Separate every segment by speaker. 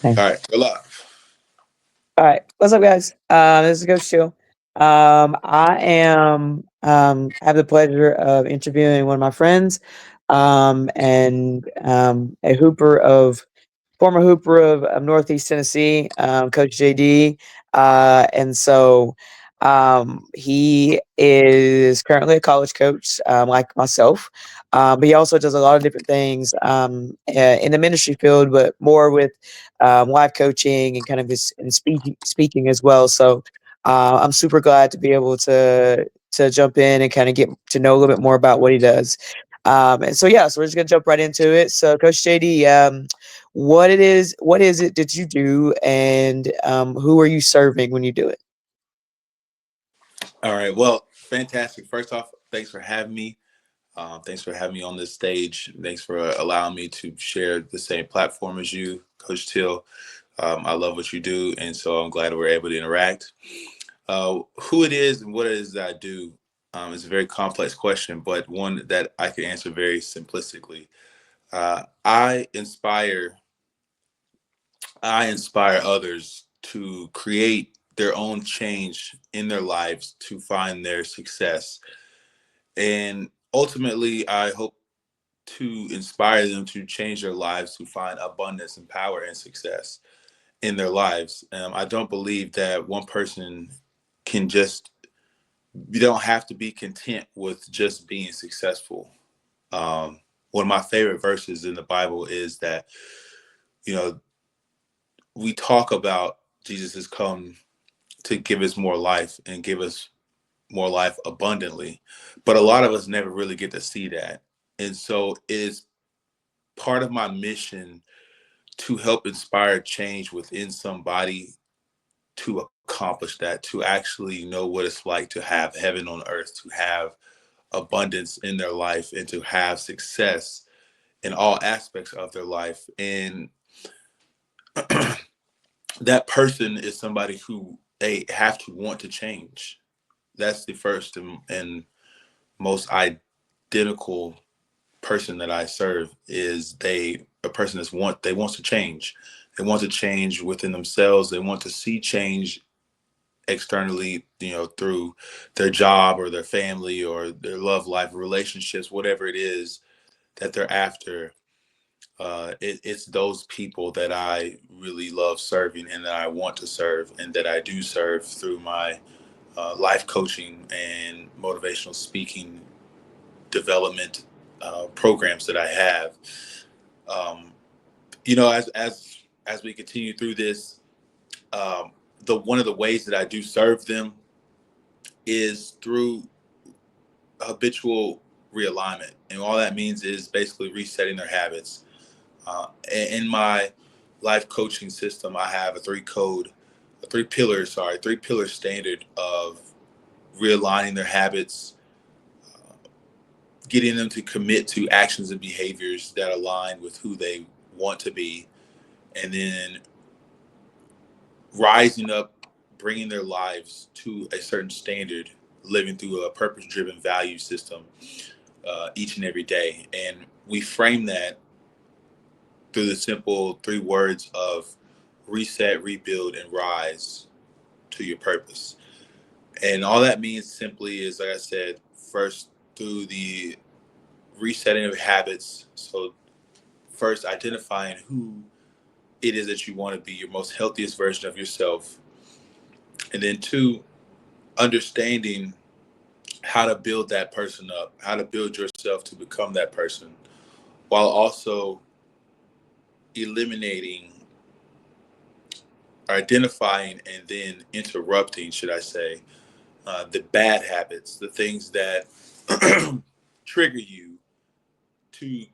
Speaker 1: Okay.
Speaker 2: All right, we're live.
Speaker 1: All right. What's up, guys? This is Coach Teal. I am have the pleasure of interviewing one of my friends, and a hooper of former hooper of Northeast Tennessee, Coach JD. He is currently a college coach, like myself. But he also does a lot of different things in the ministry field, but more with live coaching and kind of his and speaking as well. So I'm super glad to be able to jump in and kind of get to know a little bit more about what he does. So we're just gonna jump right into it. So Coach JD, what is it that you do, and who are you serving when you do it?
Speaker 2: All right, well, fantastic. First off, thanks for having me. Thanks for having me on this stage. Thanks for allowing me to share the same platform as you, Coach Till. I love what you do, and so I'm glad we're able to interact. Who it is and what it is that I do is a very complex question, but one that I can answer very simplistically. I inspire others to create their own change in their lives to find their success. And ultimately, I hope to inspire them to change their lives to find abundance and power and success in their lives. I don't believe that one person can just, you don't have to be content with just being successful. One of my favorite verses in the Bible is that, you know, we talk about Jesus has come to give us more life and give us more life abundantly. But a lot of us never really get to see that. And so it's part of my mission to help inspire change within somebody to accomplish that, to actually know what it's like to have heaven on earth, to have abundance in their life, and to have success in all aspects of their life. And that person is somebody who they have to want to change. That's the first and most identical person that I serve is a person that's they wants to change. They want to change within themselves. They want to see change externally, through their job or their family or their love life, relationships, whatever it is that they're after. It's those people that I really love serving and that I want to serve and that I do serve through my life coaching and motivational speaking development programs that I have. Um, as we continue through this, the one of the ways that I do serve them is through habitual realignment, and all that means is basically resetting their habits. In my life coaching system, I have three pillar standard of realigning their habits, getting them to commit to actions and behaviors that align with who they want to be, and then rising up, bringing their lives to a certain standard, living through a purpose driven value system each and every day. And we frame that through the simple three words of reset, rebuild, and rise to your purpose. And all that means simply is, like I said, first through the resetting of habits. So first identifying who it is that you want to be, your most healthiest version of yourself. And then two, understanding how to build that person up, how to build yourself to become that person, while also eliminating, identifying, and then interrupting, should I say, the bad habits, the things that trigger you to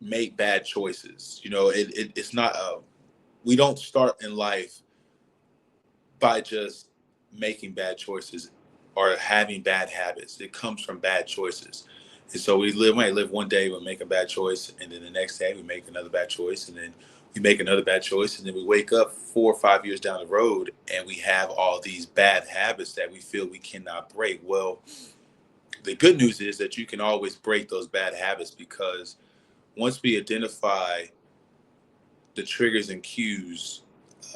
Speaker 2: make bad choices. It's not, we don't start in life by just making bad choices or having bad habits. It comes from bad choices. And so might live one day, we make a bad choice, and then the next day we make another bad choice, and then we make another bad choice, and then we wake up 4 or 5 years down the road and we have all these bad habits that we feel we cannot break. Well, the good news is that you can always break those bad habits, because once we identify the triggers and cues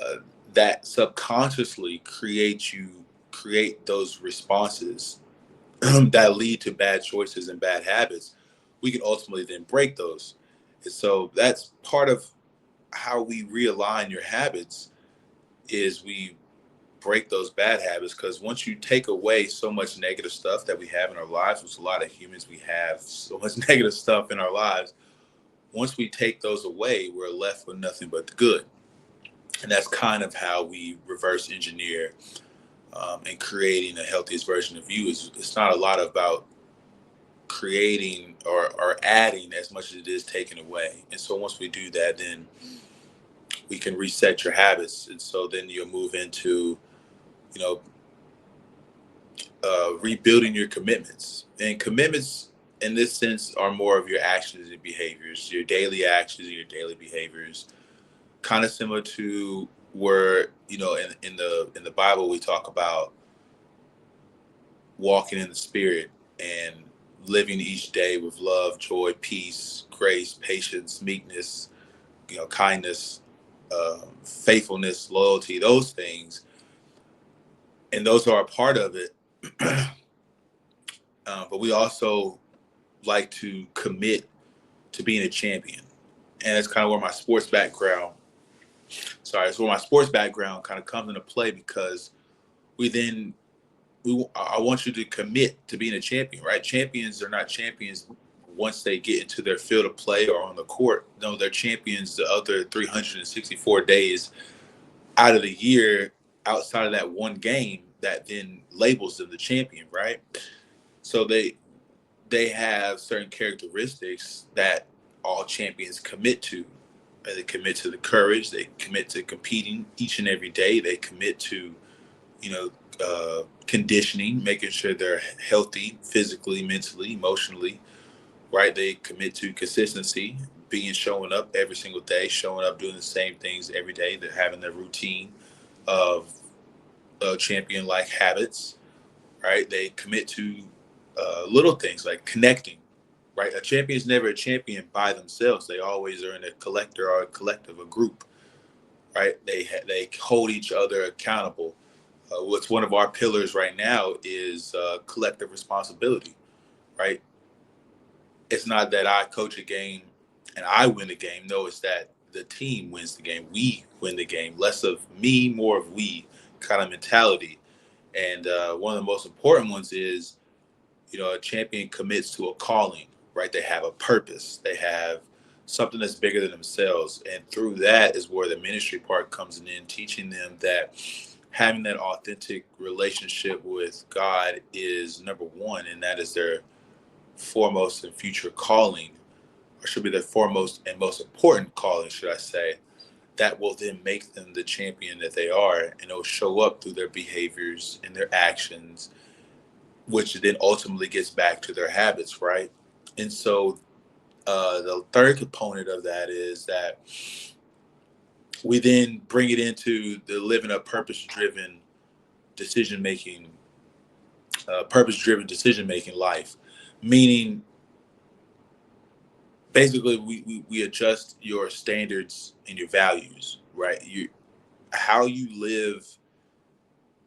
Speaker 2: uh, that subconsciously create those responses that lead to bad choices and bad habits, we can ultimately then break those. And so that's part of how we realign your habits, is we break those bad habits. Because once you take away so much negative stuff that we have in our lives, which a lot of humans, we have so much negative stuff in our lives, once we take those away, we're left with nothing but the good. And that's kind of how we reverse engineer and creating the healthiest version of you. Is It's not a lot about creating or adding as much as it is taking away. And so once we do that, then we can reset your habits. And so then you'll move into, you know, rebuilding your commitments. And commitments in this sense are more of your actions and behaviors, your daily actions and your daily behaviors. Kind of similar to where, in the Bible we talk about walking in the spirit and living each day with love, joy, peace, grace, patience, meekness, kindness, faithfulness, loyalty, those things. And those are a part of it. But we also like to commit to being a champion. And that's kind of where my sports background, it's where my sports background kind of comes into play, because we then, I want you to commit to being a champion, right? Champions are not champions once they get into their field of play or on the court. No, they're champions the other 364 days out of the year, outside of that one game that then labels them the champion, right? So they have certain characteristics that all champions commit to. They commit to the courage. They commit to competing each and every day. They commit to, you know, conditioning, making sure they're healthy physically, mentally, emotionally, right? They commit to consistency, showing up every single day, showing up, doing the same things every day. They're having their routine of champion like habits, right? They commit to little things like connecting, right? A champion is never a champion by themselves. They always are in a collector or a collective, a group, right? They hold each other accountable. What's one of our pillars right now is collective responsibility, right? It's not that I coach a game and I win the game. No, it's that the team wins the game. We win the game. Less of me, more of we kind of mentality. And one of the most important ones is, a champion commits to a calling, right? They have a purpose. They have something that's bigger than themselves. And through that is where the ministry part comes in, teaching them that having that authentic relationship with God is number one, and that is their foremost and future calling, or should be their foremost and most important calling, should I say, that will then make them the champion that they are. And it'll show up through their behaviors and their actions, which then ultimately gets back to their habits, right? And so the third component of that is that we then bring it into the living a decision making, purpose-driven decision-making life, meaning basically we adjust your standards and your values, right? How you live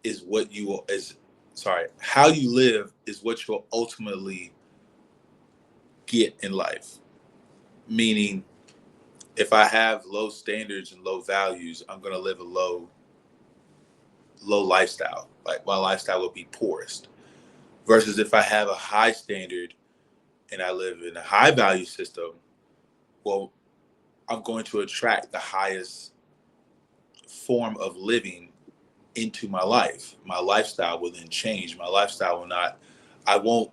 Speaker 2: is what you will is sorry how you live is what you'll ultimately get in life. Meaning, if I have low standards and low values, I'm going to live a low lifestyle. Like, my lifestyle will be poorest. Versus if I have a high standard and I live in a high value system, well, I'm going to attract the highest form of living into my life. My lifestyle will then change. My lifestyle will not, I won't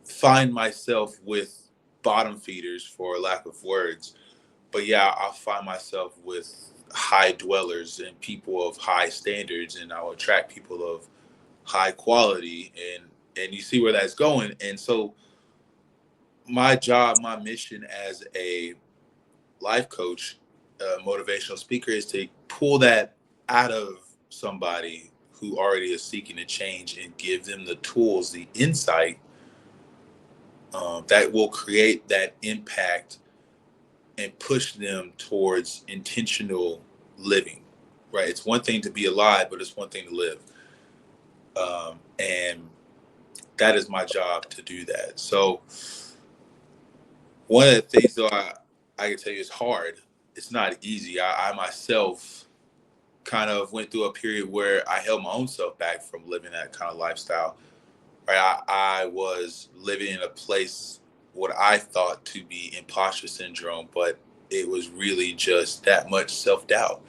Speaker 2: find myself with bottom feeders, for lack of words. But yeah, I'll find myself with high dwellers and people of high standards, and I'll attract people of high quality. And you see where that's going. And so my job, my mission as a life coach, motivational speaker, is to pull that out of somebody who already is seeking to change, and give them the tools, the insight that will create that impact and push them towards intentional living. Right? It's one thing to be alive, but it's one thing to live. And that is my job to do that. So one of the things, though, I can tell you is hard. It's not easy. I myself kind of went through a period where I held my own self back from living that kind of lifestyle. Right? I was living in a place what I thought to be imposter syndrome, but it was really just that much self doubt.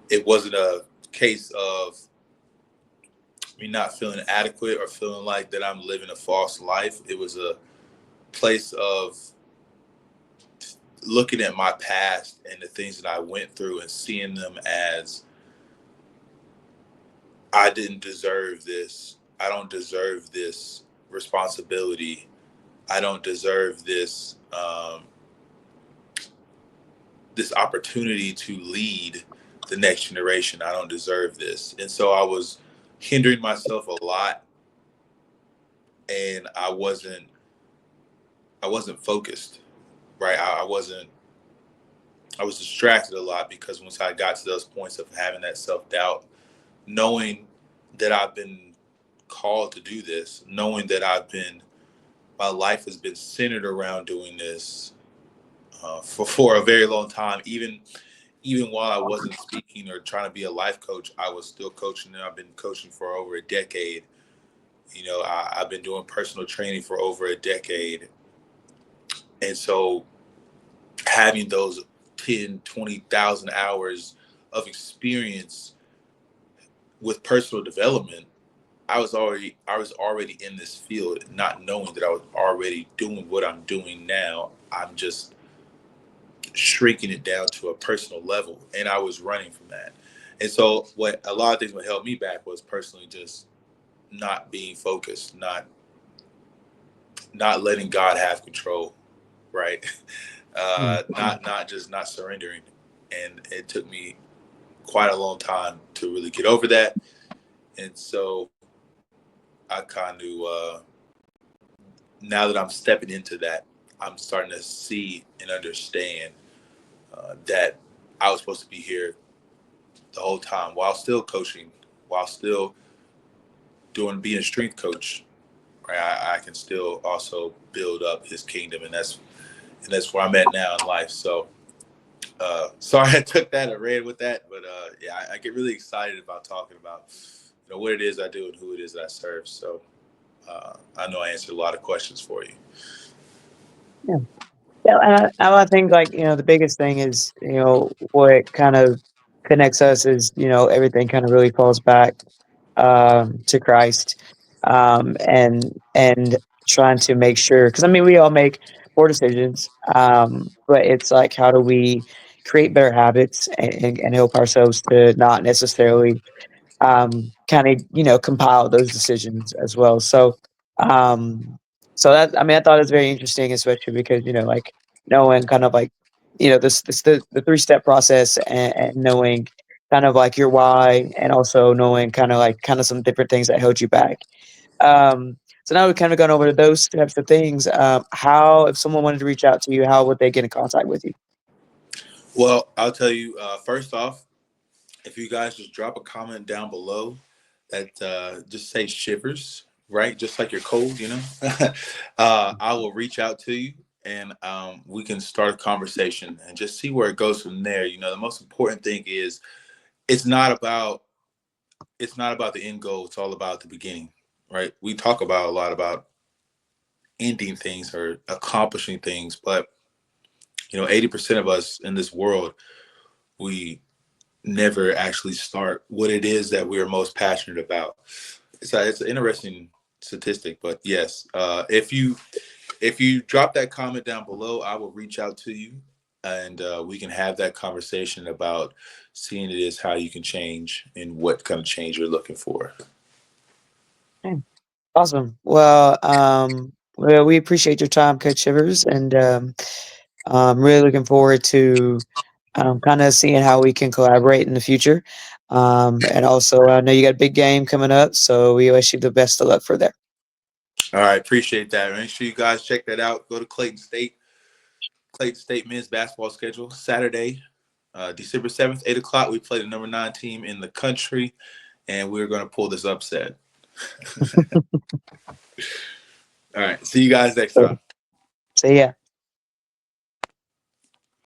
Speaker 2: It wasn't a case of me not feeling adequate or feeling like that I'm living a false life. It was a place of looking at my past and the things that I went through and seeing them as I didn't deserve this. I don't deserve this responsibility. I don't deserve this opportunity to lead the next generation. I don't deserve this. And so I was hindering myself a lot, and I wasn't focused, right? I was distracted a lot because once I got to those points of having that self-doubt, knowing that I've been called to do this, knowing that my life has been centered around doing this for a very long time. Even while I wasn't speaking or trying to be a life coach, I was still coaching. And I've been coaching for over a decade. I've been doing personal training for over a decade. And so having those 10, 20,000 hours of experience with personal development, I was already in this field, not knowing that I was already doing what I'm doing now. I'm just shrinking it down to a personal level, and I was running from that. And so what a lot of things what held me back was personally just not being focused, not letting God have control, right?
Speaker 1: Mm.
Speaker 2: Not surrendering. And it took me quite a long time to really get over that. And so I kind of now that I'm stepping into that, I'm starting to see and understand that I was supposed to be here the whole time while still coaching, while still being a strength coach. Right? I can still also build up his kingdom, and that's where I'm at now in life. So sorry I took that and ran with that, but yeah, I get really excited about talking about what it is I do and who it is that I serve. So I know I answered a lot of questions for you.
Speaker 1: Yeah. Yeah, and I think, like, the biggest thing is, what kind of connects us is, everything kind of really falls back to Christ, and trying to make sure, because I mean, we all make poor decisions, but it's like, how do we create better habits and help ourselves to not necessarily kind of compile those decisions as well. Um, so that, I mean, I thought it was very interesting, especially because like knowing kind of like this the 3-step process, and knowing kind of like your why, and also knowing kind of some different things that held you back. So now we've kind of gone over those types of things. How, if someone wanted to reach out to you, how would they get in contact with you?
Speaker 2: Well, I'll tell you first off, if you guys just drop a comment down below that just say shivers, right? Just like you're cold. I will reach out to you, and we can start a conversation and just see where it goes from there. The most important thing is it's not about it's not about the end goal. It's all about the beginning, right? We talk about a lot about ending things or accomplishing things, but 80% of us in this world, we never actually start what it is that we are most passionate about. It's an interesting statistic, but yes, if you drop that comment down below, I will reach out to you, and we can have that conversation about seeing it as how you can change and what kind of change you're looking for.
Speaker 1: Okay. Awesome. Well, we appreciate your time, Coach Shivers, and I'm really looking forward to kind of seeing how we can collaborate in the future. And also, I know you got a big game coming up, so we wish you the best of luck for there.
Speaker 2: All right, appreciate that. Make sure you guys check that out. Go to Clayton State. Clayton State men's basketball schedule. Saturday, December 7th, 8 o'clock, we play the number 9 team in the country, and we're going to pull this upset. All right. See you guys next time.
Speaker 1: See ya.